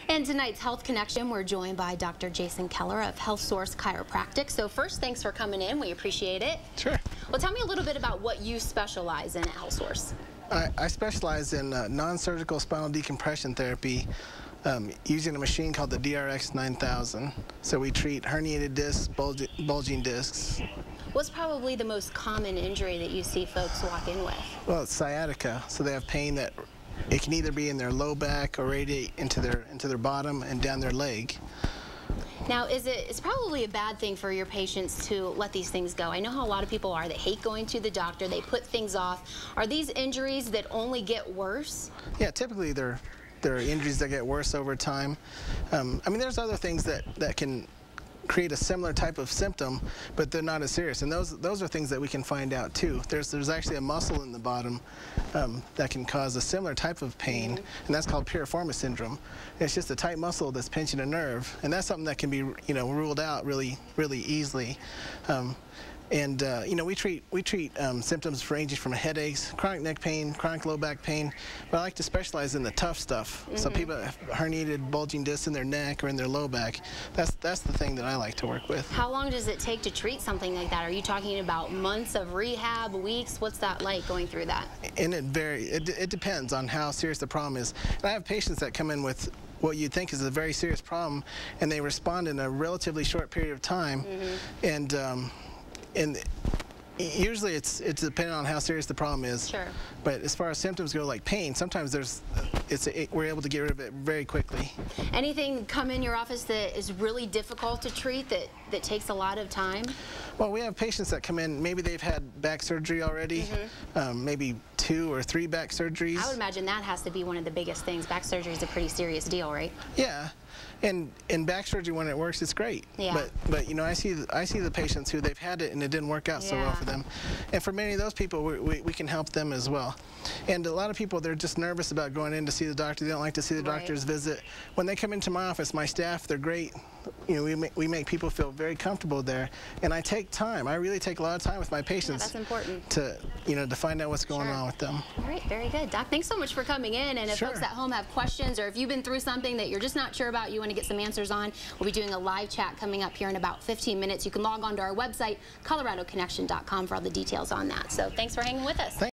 In tonight's Health Connection, we're joined by Dr. Jason Keller of HealthSource Chiropractic. So first, thanks for coming in. We appreciate it. Sure. Well, tell me a little bit about what you specialize in at HealthSource. I specialize in non-surgical spinal decompression therapy using a machine called the DRX 9000. So we treat herniated discs, bulging discs. What's probably the most common injury that you see folks walk in with? Well, it's sciatica. So they have pain that it can either be in their low back or radiate into their bottom and down their leg. Now, it's probably a bad thing for your patients to let these things go. I know how a lot of people are. They hate going to the doctor. They put things off. Are these injuries that only get worse? Yeah, typically they're injuries that get worse over time. I mean, there's other things that can create a similar type of symptom, but they're not as serious. And those are things that we can find out too. There's actually a muscle in the bottom that can cause a similar type of pain, and that's called piriformis syndrome. It's just a tight muscle that's pinching a nerve, and that's something that can be ruled out really easily. We treat symptoms ranging from headaches, chronic neck pain, chronic low back pain, but I like to specialize in the tough stuff. So people have herniated, bulging discs in their neck or in their low back. That's the thing that I like to work with. How long does it take to treat something like that? Are you talking about months of rehab, weeks? What's that like going through that? And it depends on how serious the problem is. And I have patients that come in with what you think is a very serious problem, and they respond in a relatively short period of time. And usually it's dependent on how serious the problem is. Sure. But as far as symptoms go, like pain, sometimes we're able to get rid of it very quickly. Anything come in your office that is really difficult to treat, that takes a lot of time? Well, we have patients that come in, maybe they've had back surgery already, maybe 2 or 3 back surgeries. I would imagine that has to be one of the biggest things. Back surgery is a pretty serious deal, right? Yeah. And in back surgery, when it works, it's great. Yeah. But I see the patients who they've had it and it didn't work out so well for them. And for many of those people, we can help them as well. And a lot of people, they're just nervous about going in to see the doctor. They don't like to see the doctor's visit. When they come into my office, my staff, they're great. We make people feel very comfortable there. And I take time. I really take a lot of time with my patients. Yeah, that's important. To find out what's going on with them. All right, very good. Doc, thanks so much for coming in. And if folks at home have questions, or if you've been through something that you're just not sure about, you want to get some answers on, we'll be doing a live chat coming up here in about 15 minutes. You can log on to our website, coloradoconnection.com, for all the details on that. So thanks for hanging with us.